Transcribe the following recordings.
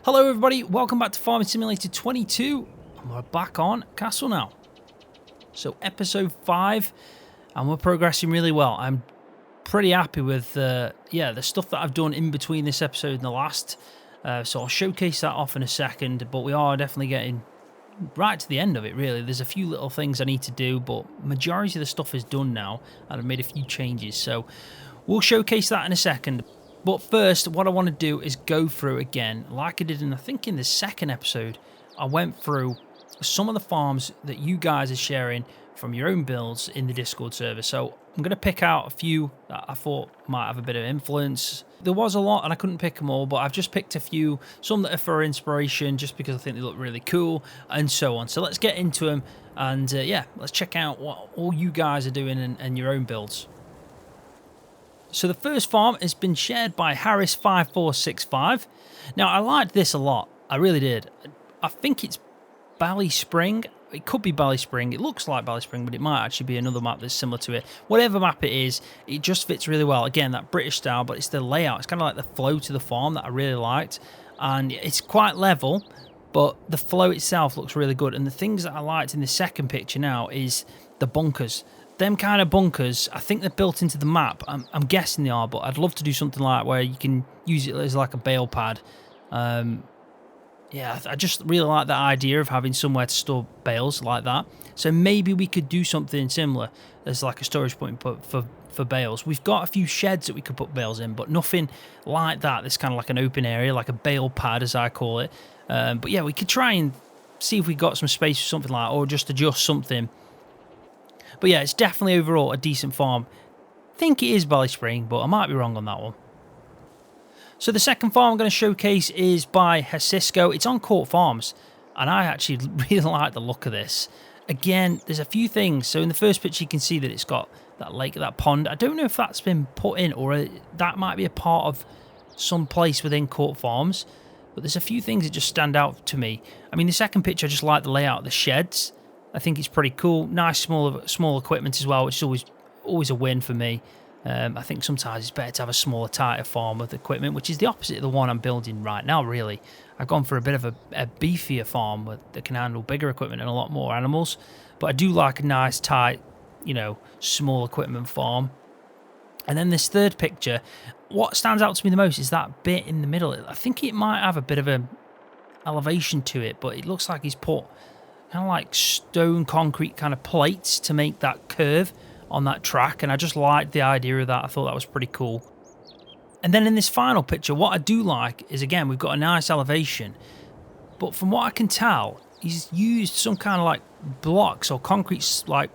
Hello everybody, welcome back to Farming Simulator 22, and we're back on Castelnaud. So episode 5, and we're progressing really well. I'm pretty happy with the stuff that I've done in between this episode and the last, so I'll showcase that off in a second, but we are definitely getting right to the end of it really. There's a few little things I need to do, but majority of the stuff is done now, and I've made a few changes, so we'll showcase that in a second. But first, what I want to do is go through again, like I did I think in the second episode, I went through some of the farms that you guys are sharing from your own builds in the Discord server. So I'm going to pick out a few that I thought might have a bit of influence. There was a lot and I couldn't pick them all, but I've just picked a few, some that are for inspiration, just because I think they look really cool and so on. So let's get into them and yeah, let's check out what all you guys are doing and your own builds. So the first farm has been shared by Harris5465. Now, I liked this a lot. I really did. I think it's Ballyspring. It could be Ballyspring. It looks like Ballyspring, but it might actually be another map that's similar to it. Whatever map it is, it just fits really well. Again, that British style, but it's the layout. It's kind of like the flow to the farm that I really liked. And it's quite level, but the flow itself looks really good. And the things that I liked in the second picture now is the bunkers. Them kind of bunkers, I think they're built into the map. I'm guessing they are, but I'd love to do something like where you can use it as like a bale pad. Yeah, I just really like that idea of having somewhere to store bales like that. So maybe we could do something similar as like a storage point for bales. We've got a few sheds that we could put bales in, but nothing like that. It's kind of like an open area, like a bale pad as I call it. But yeah, we could try and see if we got some space for something like that, or just adjust something. But yeah, it's definitely overall a decent farm. I think it is Ballyspring, but I might be wrong on that one. So the second farm I'm going to showcase is by Hesisco. It's on Court Farms, and I actually really like the look of this. Again, there's a few things. So in the first picture, you can see that it's got that lake, that pond. I don't know if that's been put in, or that might be a part of some place within Court Farms. But there's a few things that just stand out to me. I mean, the second picture, I just like the layout of the sheds. I think it's pretty cool. Nice small equipment as well, which is always a win for me. I think sometimes it's better to have a smaller, tighter farm with equipment, which is the opposite of the one I'm building right now, really. I've gone for a bit of a beefier farm that can handle bigger equipment and a lot more animals. But I do like a nice, tight, small equipment farm. And then this third picture, what stands out to me the most is that bit in the middle. I think it might have a bit of an elevation to it, but it looks like he's put kind of like stone concrete kind of plates to make that curve on that track, and I just liked the idea of that. I thought that was pretty cool. And then in this final picture, what I do like is, again, we've got a nice elevation, but from what I can tell, he's used some kind of like blocks or concrete like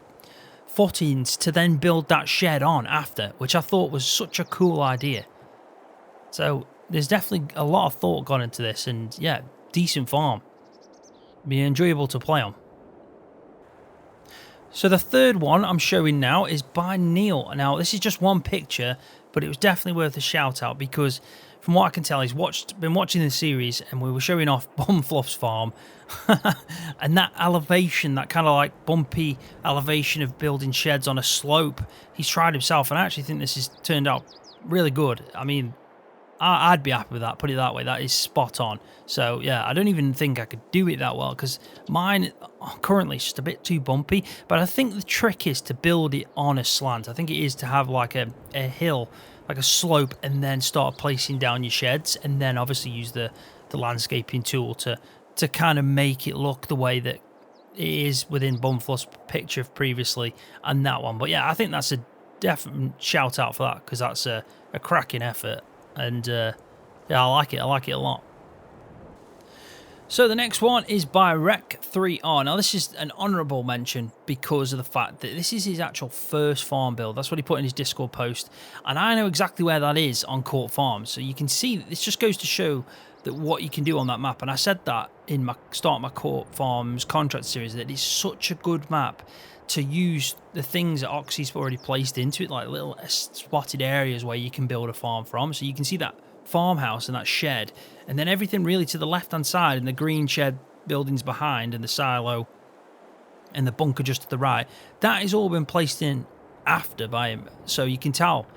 footings to then build that shed on after, which I thought was such a cool idea. So there's definitely a lot of thought gone into this, and yeah, decent farm. Be enjoyable to play on. So the third one I'm showing now is by Neil. Now this is just one picture, but it was definitely worth a shout out because from what I can tell, he's been watching the series, and we were showing off Bumfluff's farm and that elevation, that kind of like bumpy elevation of building sheds on a slope. He's tried himself, and I actually think this has turned out really good. I mean, I'd be happy with that, put it that way. That is spot on. So yeah, I don't even think I could do it that well because mine currently is just a bit too bumpy. But I think the trick is to build it on a slant. I think it is to have like a hill, like a slope, and then start placing down your sheds, and then obviously use the landscaping tool to kind of make it look the way that it is within Bumfluff's picture previously and that one. But yeah, I think that's a definite shout out for that because that's a cracking effort. And yeah, I like it a lot. So the next one is by Rec3R. Now this is an honourable mention because of the fact that this is his actual first farm build. That's what he put in his Discord post, and I know exactly where that is on Court Farms. So you can see that this just goes to show that what you can do on that map. And I said that in my Court Farms contract series, that it's such a good map to use the things that Oxy's already placed into it, like little spotted areas where you can build a farm from. So you can see that farmhouse and that shed, and then everything really to the left hand side, and the green shed buildings behind, and the silo and the bunker just to the right. That has all been placed in after by him, so you can tell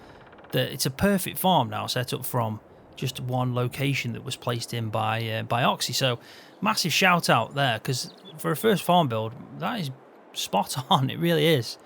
that it's a perfect farm now set up from just one location that was placed in by Oxy. So massive shout out there, because for a first farm build, that is spot on. It really is.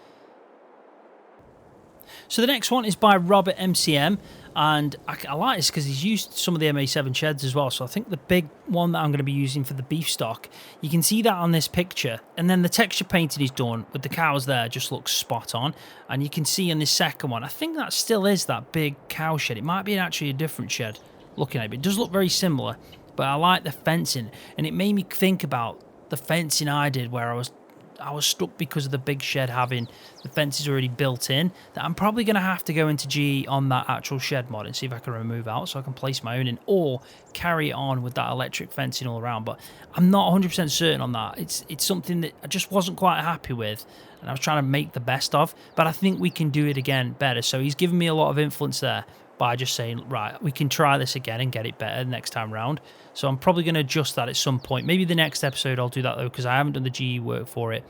So the next one is by Robert MCM, and I like this because he's used some of the MA7 sheds as well. So I think the big one that I'm going to be using for the beef stock, you can see that on this picture, and then the texture painting he's done with the cows there just looks spot on. And you can see in this second one, I think that still is that big cow shed. It might be actually a different shed looking at it, but it does look very similar. But I like the fencing, and it made me think about the fencing I did where I was stuck because of the big shed having the fences already built in, that I'm probably going to have to go into GE on that actual shed mod and see if I can remove out so I can place my own in, or carry it on with that electric fencing all around. But I'm not 100% certain on that. It's something that I just wasn't quite happy with, and I was trying to make the best of, but I think we can do it again better. So he's given me a lot of influence there by just saying, right, we can try this again and get it better next time round. So I'm probably going to adjust that at some point. Maybe the next episode I'll do that, though, because I haven't done the GE work for it.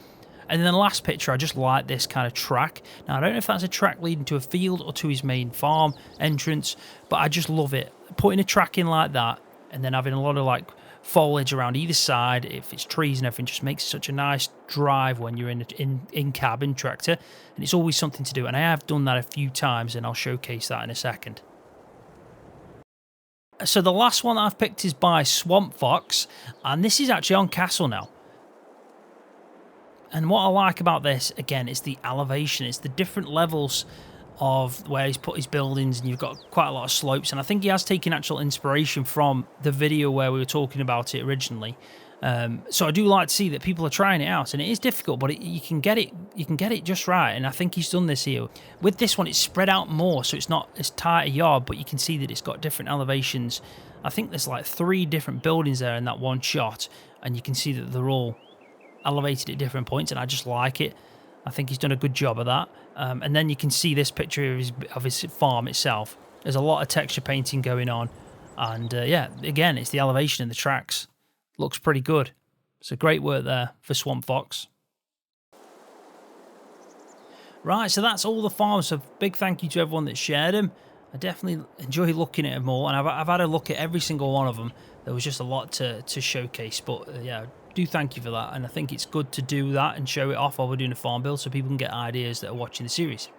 And then the last picture, I just like this kind of track. Now, I don't know if that's a track leading to a field or to his main farm entrance, but I just love it. Putting a track in like that, and then having a lot of like foliage around either side, if it's trees and everything, just makes such a nice drive when you're in cab in tractor. And it's always something to do. And I have done that a few times, and I'll showcase that in a second. So the last one that I've picked is by Swamp Fox, and this is actually on Castelnaud. And what I like about this, again, is the elevation. It's the different levels of where he's put his buildings, and you've got quite a lot of slopes. And I think he has taken actual inspiration from the video where we were talking about it originally. So I do like to see that people are trying it out, and it is difficult, but you can get it just right. And I think he's done this here. With this one, it's spread out more, so it's not as tight a yard, but you can see that it's got different elevations. I think there's like 3 different buildings there in that one shot, and you can see that they're all elevated at different points, and I just like it. I think he's done a good job of that. And then you can see this picture of his farm itself. There's a lot of texture painting going on, and yeah, again, it's the elevation and the tracks. Looks pretty good. So great work there for Swamp Fox. Right, so that's all the farms. So big thank you to everyone that shared them. I definitely enjoy looking at them all, and I've had a look at every single one of them. There was just a lot to showcase, but yeah, do thank you for that. And I think it's good to do that and show it off while we're doing a farm build so people can get ideas that are watching the series.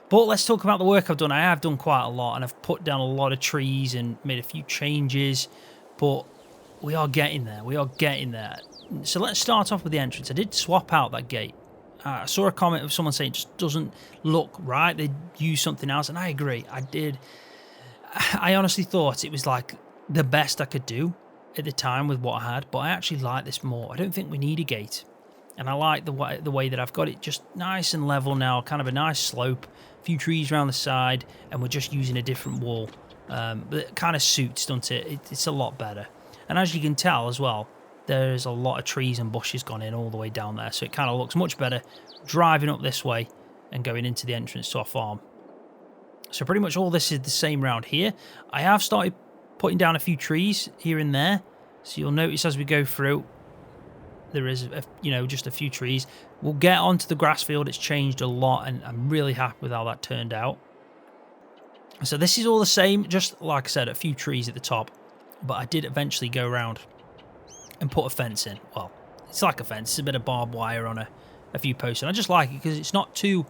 But let's talk about the work I've done. I have done quite a lot, and I've put down a lot of trees and made a few changes, but we are getting there. We are getting there. So let's start off with the entrance. I did swap out that gate. I saw a comment of someone saying it just doesn't look right. They use something else, and I agree. I did. I honestly thought it was like the best I could do at the time with what I had, but I actually like this more. I don't think we need a gate, and I like the way that I've got it just nice and level now, kind of a nice slope, a few trees around the side, and we're just using a different wall. But it kind of suits, doesn't it? It's a lot better. And as you can tell as well, there's a lot of trees and bushes gone in all the way down there. So it kind of looks much better driving up this way and going into the entrance to our farm. So pretty much all this is the same round here. I have started putting down a few trees here and there. So you'll notice as we go through, there is, just a few trees. We'll get onto the grass field. It's changed a lot, and I'm really happy with how that turned out. So this is all the same, just like I said, a few trees at the top. But I did eventually go around and put a fence in. Well, it's like a fence. It's a bit of barbed wire on a few posts. And I just like it because it's not too,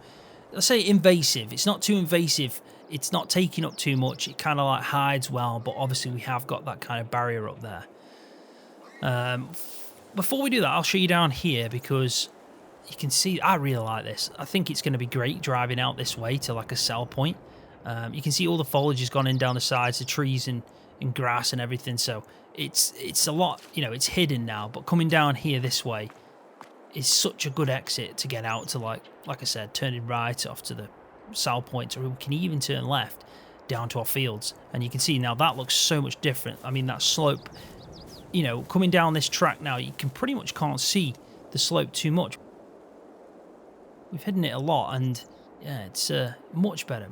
let's say, invasive. It's not too invasive. It's not taking up too much. It kind of like hides well. But obviously we have got that kind of barrier up there. Before we do that, I'll show you down here because you can see I really like this. I think it's going to be great driving out this way to like a sell point. You can see all the foliage has gone in down the sides, the trees and grass and everything, so it's a lot, it's hidden now, but coming down here this way is such a good exit to get out to like I said, turning right off to the sell point, or we can even turn left down to our fields. And you can see now that looks so much different. I mean, that slope, coming down this track now, you can pretty much can't see the slope too much. We've hidden it a lot, and yeah, it's much better.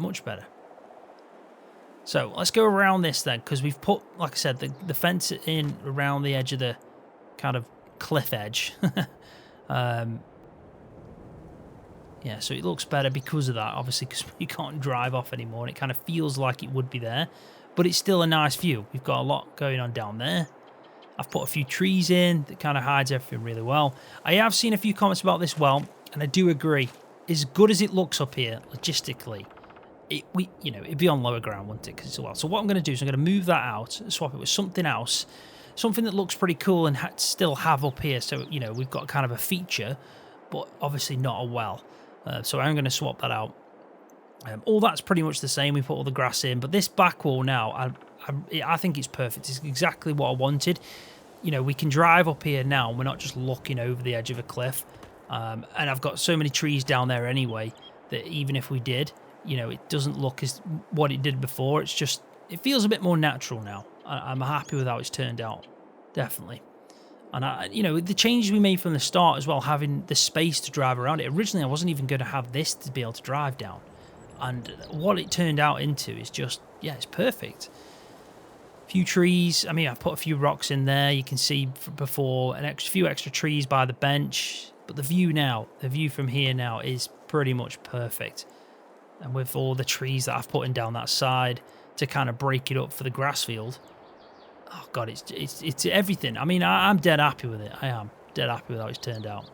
So let's go around this then, because we've put, like I said, the fence in around the edge of the kind of cliff edge. Yeah, so it looks better because of that, obviously, because you can't drive off anymore, and it kind of feels like it would be there. but it's still a nice view. We've got a lot going on down there. I've put a few trees in that kind of hides everything really well. I have seen a few comments about this well, and I do agree. As good as it looks up here, logistically, it'd be on lower ground, wouldn't it? Because it's a well. So what I'm going to do is I'm going to move that out and swap it with something else, something that looks pretty cool and still have up here. So, we've got kind of a feature, but obviously not a well. So I'm going to swap that out. All that's pretty much the same. We put all the grass in, but this back wall now, I think it's perfect. It's exactly what I wanted. We can drive up here now, and we're not just looking over the edge of a cliff. And I've got so many trees down there anyway that even if we did, it doesn't look as what it did before. It's just, it feels a bit more natural now. I'm happy with how it's turned out, definitely. And the changes we made from the start as well, having the space to drive around it. Originally, I wasn't even going to have this to be able to drive down. And what it turned out into is just, yeah, it's perfect. Few trees. I mean, I've put a few rocks in there. You can see before few extra trees by the bench. But the view from here now is pretty much perfect. And with all the trees that I've put in down that side to kind of break it up for the grass field. Oh God, it's everything. I mean, I'm dead happy with it. I am dead happy with how it's turned out.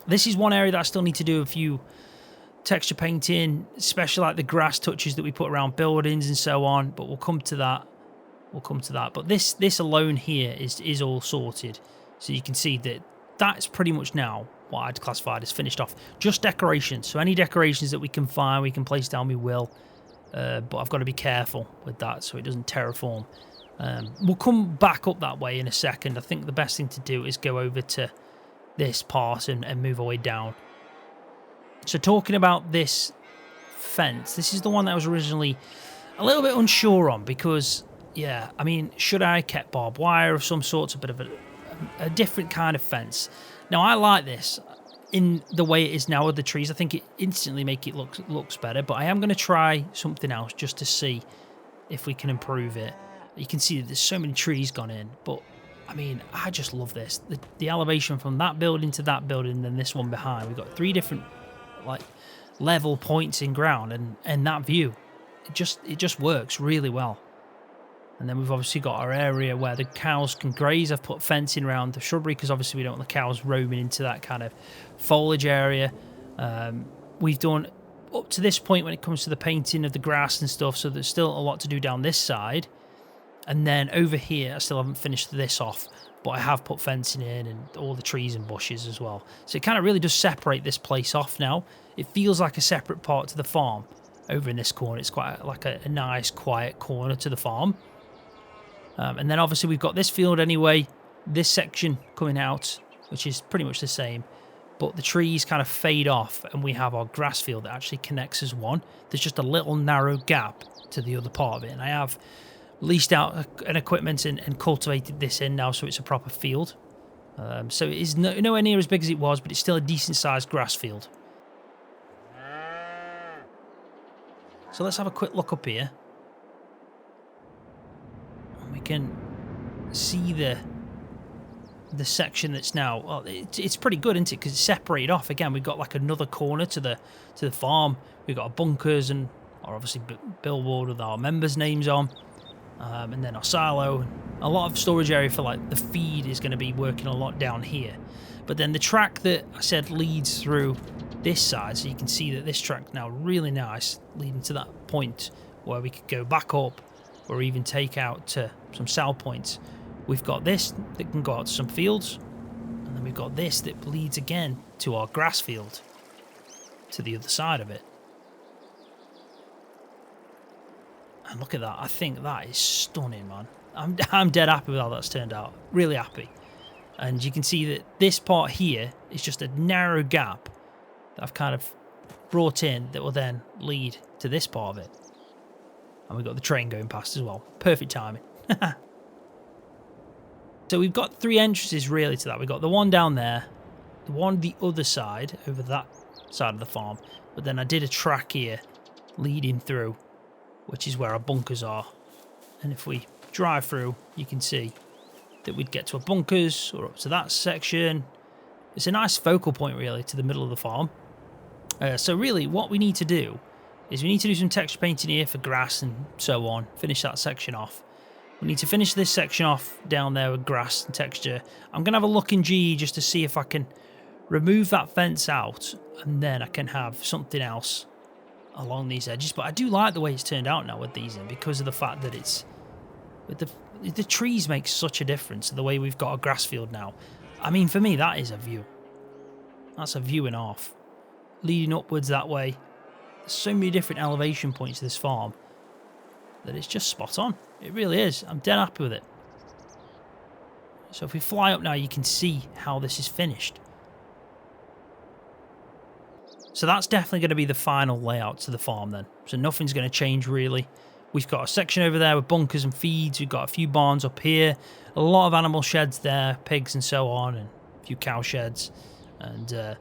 This is one area that I still need to do a few texture painting, especially like the grass touches that we put around buildings and so on. But we'll come to that. But this alone here is all sorted. So you can see that that's pretty much now what I'd classified as finished off. Just decorations. So any decorations that we can find, we can place down, we will. But I've got to be careful with that so it doesn't terraform. We'll come back up that way in a second. I think the best thing to do is go over to this part and move our way down. So talking about this fence, this is the one that I was originally a little bit unsure on because, yeah, I mean, should I have kept barbed wire of some sort, a bit of a different kind of fence? Now, I like this in the way it is now with the trees. I think it instantly make it looks better, but I am going to try something else just to see if we can improve it. You can see that there's so many trees gone in, but I mean, I just love this. The elevation from that building to that building and then this one behind. We've got 3 different like level points in ground and that view. It just works really well. And then we've obviously got our area where the cows can graze. I've put fencing around the shrubbery because obviously we don't want the cows roaming into that kind of foliage area. We've done up to this point when it comes to the painting of the grass and stuff, so there's still a lot to do down this side. And then over here, I still haven't finished this off, but I have put fencing in and all the trees and bushes as well. So it kind of really does separate this place off now. It feels like a separate part to the farm over in this corner. It's quite like a nice, quiet corner to the farm. And then obviously we've got this field anyway, this section coming out, which is pretty much the same. But the trees kind of fade off and we have our grass field that actually connects as one. There's just a little narrow gap to the other part of it. And I have leased out an equipment and cultivated this in now so it's a proper field. So it is nowhere near as big as it was, but it's still a decent sized grass field. So let's have a quick look up here. We can see the section that's now, well, it's pretty good, isn't it? Because it's separated off. Again, we've got like another corner to the farm. We've got our bunkers and our obviously billboard with our members' names on, and then our silo. A lot of storage area for like the feed is going to be working a lot down here. But then the track that I said leads through this side, so you can see that this track now really nice, leading to that point where we could go back up or even take out to some sell points. We've got this that can go out to some fields, and then we've got this that leads again to our grass field to the other side of it. And look at that. I think that is stunning, man. I'm dead happy with how that's turned out. Really happy. And you can see that this part here is just a narrow gap that I've kind of brought in that will then lead to this part of it. And we've got the train going past as well. Perfect timing. So we've got 3 entrances really to that. We've got the one down there, the one the other side, over that side of the farm. But then I did a track here leading through, which is where our bunkers are. And if we drive through, you can see that we'd get to our bunkers or up to that section. It's a nice focal point really to the middle of the farm. So really what we need to do is we need to do some texture painting here for grass and so on. Finish that section off. We need to finish this section off down there with grass and texture. I'm going to have a look in GE just to see if I can remove that fence out, and then I can have something else along these edges. But I do like the way it's turned out now with these in, because of the fact that it's... The trees make such a difference to the way we've got a grass field now. I mean, for me, that is a view. That's a view and a half. Leading upwards that way. There's so many different elevation points to this farm that it's just spot on. It really is. I'm dead happy with it. So if we fly up now, you can see how this is finished. So that's definitely going to be the final layout to the farm then. So nothing's going to change really. We've got a section over there with bunkers and feeds. We've got a few barns up here. A lot of animal sheds there, pigs and so on, and a few cow sheds. And a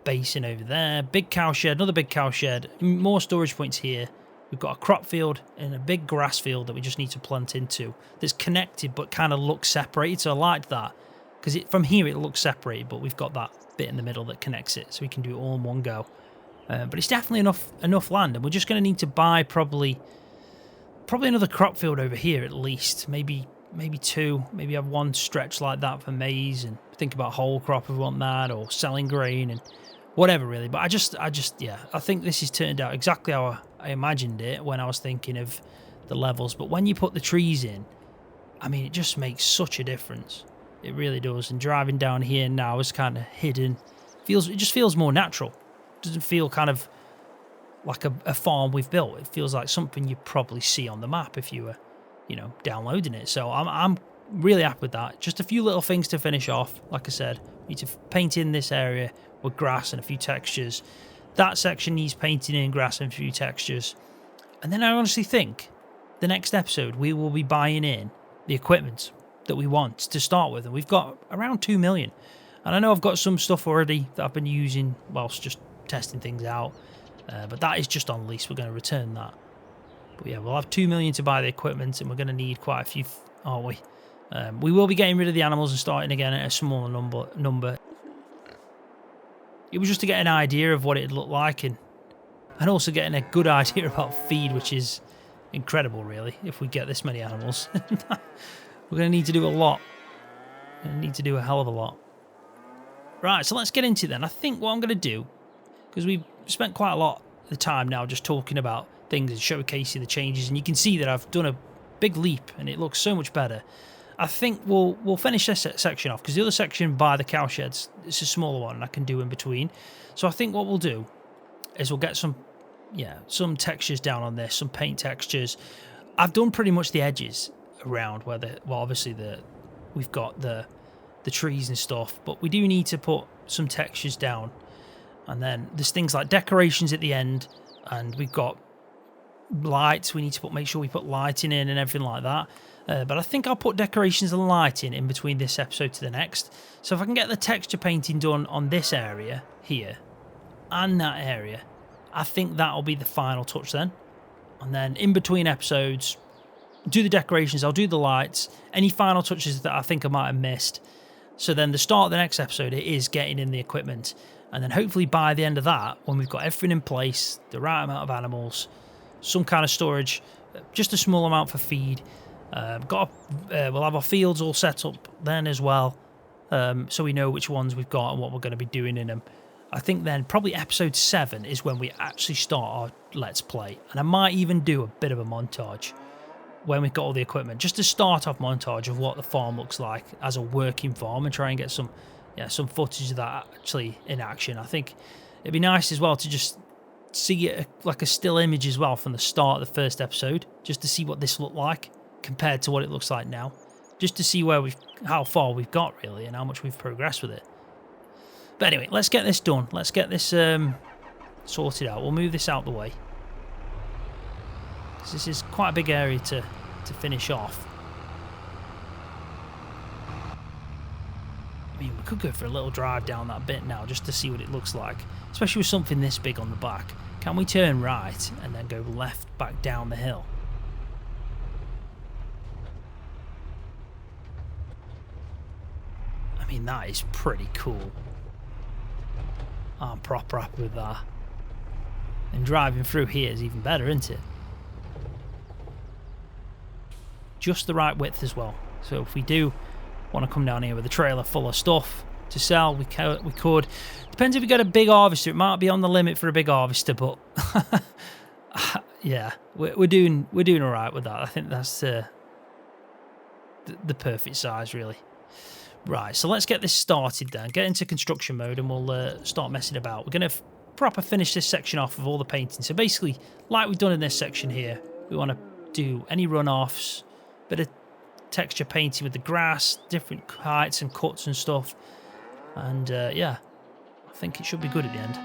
basin over there. Big cow shed, another big cow shed. More storage points here. We've got a crop field and a big grass field that we just need to plant into. That's connected but kind of looks separated. So I like that. Because from here it looks separated, but we've got that bit in the middle that connects it. So we can do it all in one go. But it's definitely enough land, and we're just going to need to buy probably another crop field over here at least, maybe two, maybe have one stretch like that for maize, and think about whole crop if we want that, or selling grain and whatever really. But I just yeah, I think this has turned out exactly how I imagined it when I was thinking of the levels. But when you put the trees in, I mean, it just makes such a difference. It really does. And driving down here now is kind of hidden. It just feels more natural. Doesn't feel kind of like a farm we've built. It feels like something you probably see on the map if you were, you know, downloading it. So I'm really happy with that. Just a few little things to finish off. Like I said, we need to paint in this area with grass and a few textures. That section needs painting in grass and a few textures. And then I honestly think the next episode we will be buying in the equipment that we want to start with. And we've got around 2 million. And I know I've got some stuff already that I've been using whilst just testing things out, but that is just on lease. We're going to return that. But yeah, we'll have 2 million to buy the equipment, and we're going to need quite a few, aren't we? We will be getting rid of the animals and starting again at a smaller number. It was just to get an idea of what it'd look like, and also getting a good idea about feed, which is incredible really. If we get this many animals, we're going to need to do a lot. We're going to need to do a hell of a lot. Right, so let's get into it then. I think what I'm going to do, because we've spent quite a lot of the time now just talking about things and showcasing the changes, and you can see that I've done a big leap and it looks so much better. I think we'll finish this section off, because the other section by the cow sheds, it's a smaller one and I can do in between. So I think what we'll do is we'll get some textures down on this, some paint textures. I've done pretty much the edges around where obviously we've got the trees and stuff, but we do need to put some textures down. And then there's things like decorations at the end, and we've got lights. We need to make sure we put lighting in and everything like that. But I think I'll put decorations and lighting in between this episode to the next. So if I can get the texture painting done on this area here and that area, I think that'll be the final touch then. And then in between episodes, do the decorations, I'll do the lights, any final touches that I think I might have missed. So then the start of the next episode, it is getting in the equipment. And then hopefully by the end of that, when we've got everything in place, the right amount of animals, some kind of storage, just a small amount for feed, we'll have our fields all set up then as well, so we know which ones we've got and what we're going to be doing in them. I think then probably episode 7 is when we actually start our Let's Play. And I might even do a bit of a montage when we've got all the equipment, just to start off montage of what the farm looks like as a working farm, and try and get some footage of that actually in action. I think it'd be nice as well to just see it like a still image as well from the start of the first episode, just to see what this looked like compared to what it looks like now, just to see how far we've got really and how much we've progressed with it. But anyway, let's get this done. Let's get this sorted out. We'll move this out the way, because this is quite a big area to finish off. I mean, we could go for a little drive down that bit now just to see what it looks like, especially with something this big on the back. Can we turn right and then go left back down the hill? I mean, that is pretty cool. I'm proper happy with that. And driving through here is even better, isn't it? Just the right width as well. So if we do want to come down here with a trailer full of stuff to sell, we could. Depends if we got a big harvester. It might be on the limit for a big harvester, but yeah, we're doing all right with that. I think that's the perfect size, really. Right, so let's get this started then. Get into construction mode and we'll start messing about. We're going to proper finish this section off of all the painting. So basically, like we've done in this section here, we want to do any runoffs, bit of texture painting with the grass, different heights and cuts and stuff. And yeah, I think it should be good at the end.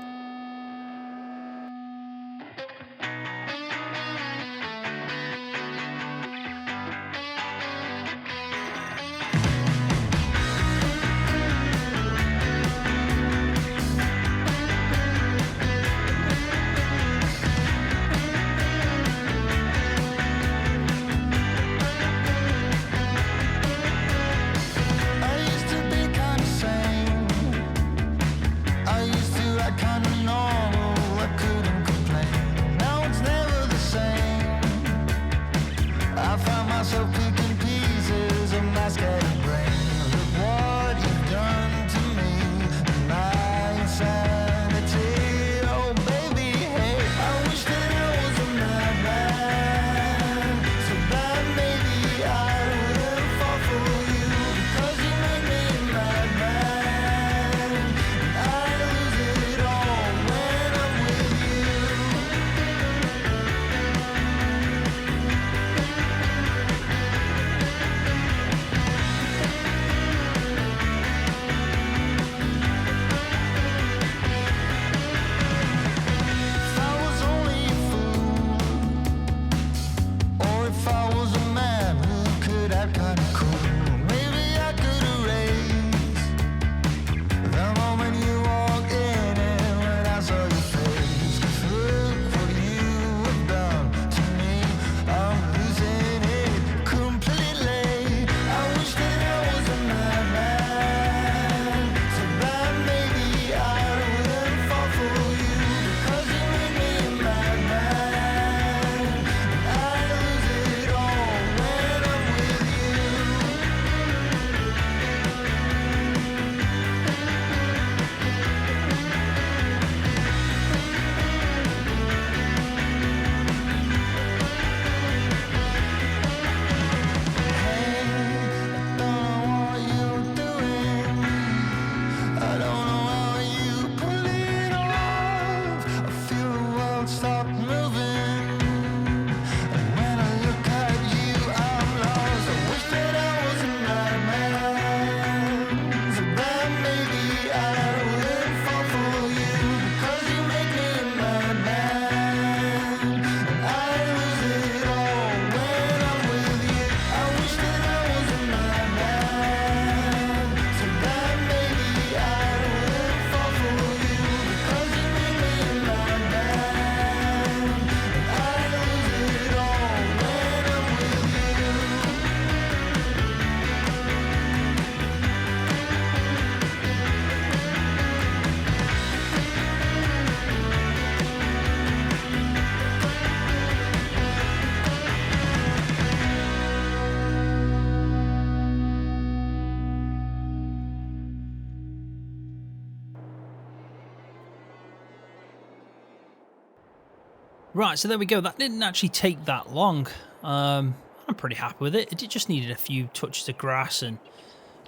Right, so there we go. That didn't actually take that long. I'm pretty happy with it. It just needed a few touches of grass and,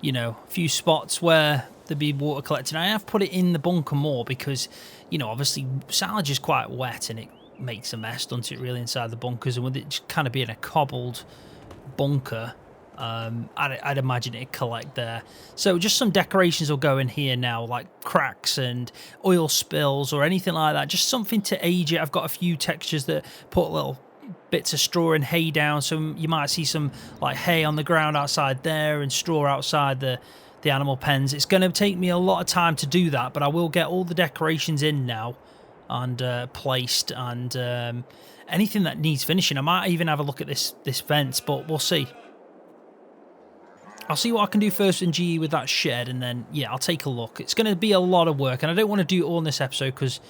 you know, a few spots where there'd be water collecting. I have put it in the bunker more because, you know, obviously silage is quite wet and it makes a mess, doesn't it, really, inside the bunkers. And with it just kind of being a cobbled bunker, I'd imagine it'd collect there. So just some decorations will go in here now, like cracks and oil spills or anything like that. Just something to age it. I've got a few textures that put little bits of straw and hay down. So you might see some like hay on the ground outside there and straw outside the animal pens. It's going to take me a lot of time to do that, but I will get all the decorations in now and placed, and anything that needs finishing. I might even have a look at this fence, but we'll see. I'll see what I can do first in GE with that shed, and then, yeah, I'll take a look. It's going to be a lot of work, and I don't want to do it all in this episode because,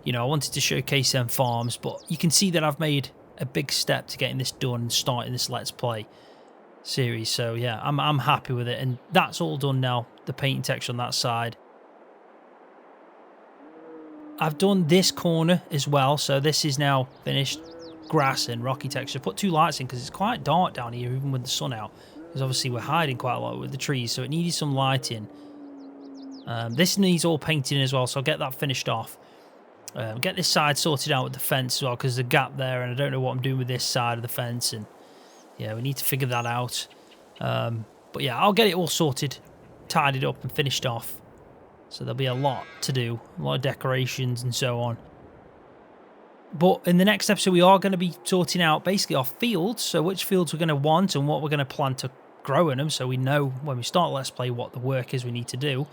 you know, I wanted to showcase them farms, but you can see that I've made a big step to getting this done and starting this Let's Play series. So yeah, I'm happy with it, and that's all done now. The paint and texture on that side. I've done this corner as well, so this is now finished. Grass and rocky texture. Put 2 lights in because it's quite dark down here, even with the sun out. Because obviously we're hiding quite a lot with the trees, so it needed some lighting. This needs all painting as well, so I'll get that finished off. Get this side sorted out with the fence as well, because there's a gap there, and I don't know what I'm doing with this side of the fence, and yeah, we need to figure that out. But yeah, I'll get it all sorted, tidied up, and finished off. So there'll be a lot to do, a lot of decorations and so on. But in the next episode, we are going to be sorting out basically our fields, so which fields we're going to want and what we're going to plan to grow in them, so we know when we start Let's Play what the work is we need to do.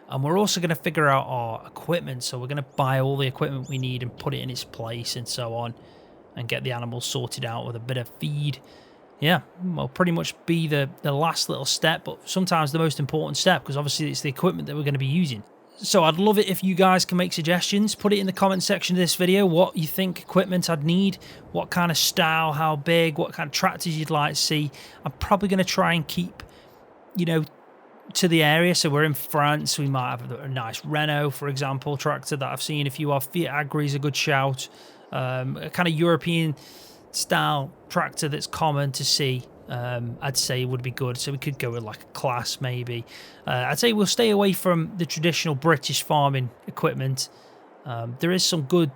And we're also going to figure out our equipment, so we're going to buy all the equipment we need and put it in its place and so on, and get the animals sorted out with a bit of feed. Yeah, will pretty much be the last little step, but sometimes the most important step, because obviously it's the equipment that we're going to be using. So I'd love it if you guys can make suggestions. Put it in the comment section of this video, what you think equipment I'd need, what kind of style, how big, what kind of tractors you'd like to see. I'm probably going to try and keep, you know, to the area. So we're in France, we might have a nice Renault, for example, tractor that I've seen a few of. Fiat Agri is a good shout. A kind of European style tractor that's common to see. I'd say would be good, so we could go with like a Class maybe. I'd say we'll stay away from the traditional British farming equipment. There is some good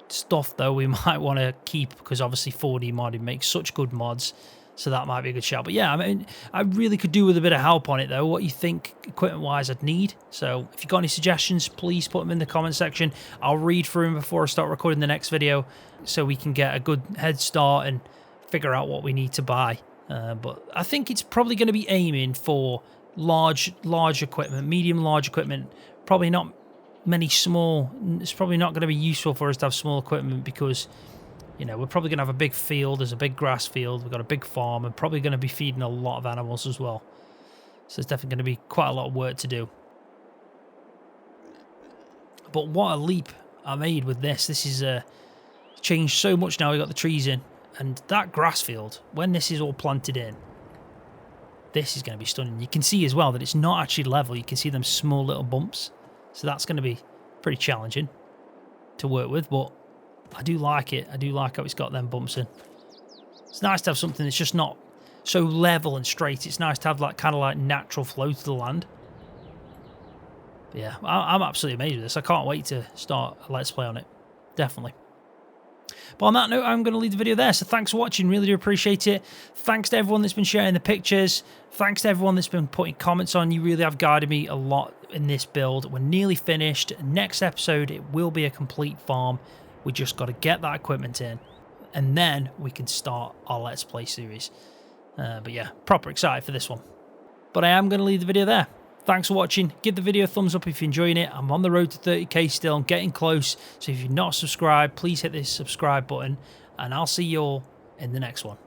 stuff though we might want to keep, because obviously 4D modding makes such good mods, so that might be a good shout. But yeah, I mean, I really could do with a bit of help on it though, what you think equipment wise I'd need. So if you've got any suggestions, please put them in the comment section. I'll read through them before I start recording the next video, so we can get a good head start and figure out what we need to buy. But I think it's probably going to be aiming for large equipment, large equipment. Probably not many small. It's probably not going to be useful for us to have small equipment, because, you know, we're probably going to have a big field. There's a big grass field. We've got a big farm, and probably going to be feeding a lot of animals as well. So it's definitely going to be quite a lot of work to do. But what a leap I made with this. This is changed so much now. We've got the trees in. And that grass field, when this is all planted in, this is going to be stunning. You can see as well that it's not actually level. You can see them small little bumps. So that's going to be pretty challenging to work with, but I do like it. I do like how it's got them bumps in. It's nice to have something that's just not so level and straight. It's nice to have like kind of like natural flow to the land. But yeah, I'm absolutely amazed with this. I can't wait to start a Let's Play on it. Definitely. But on that note, I'm going to leave the video there. So thanks for watching. Really do appreciate it. Thanks to everyone that's been sharing the pictures. Thanks to everyone that's been putting comments on. You really have guided me a lot in this build. We're nearly finished. Next episode, it will be a complete farm. We just got to get that equipment in, and then we can start our Let's Play series. But yeah, proper excited for this one. But I am going to leave the video there. Thanks for watching. Give the video a thumbs up if you're enjoying it. I'm on the road to 30k still. I'm getting close. So if you're not subscribed, please hit this subscribe button. And I'll see you all in the next one.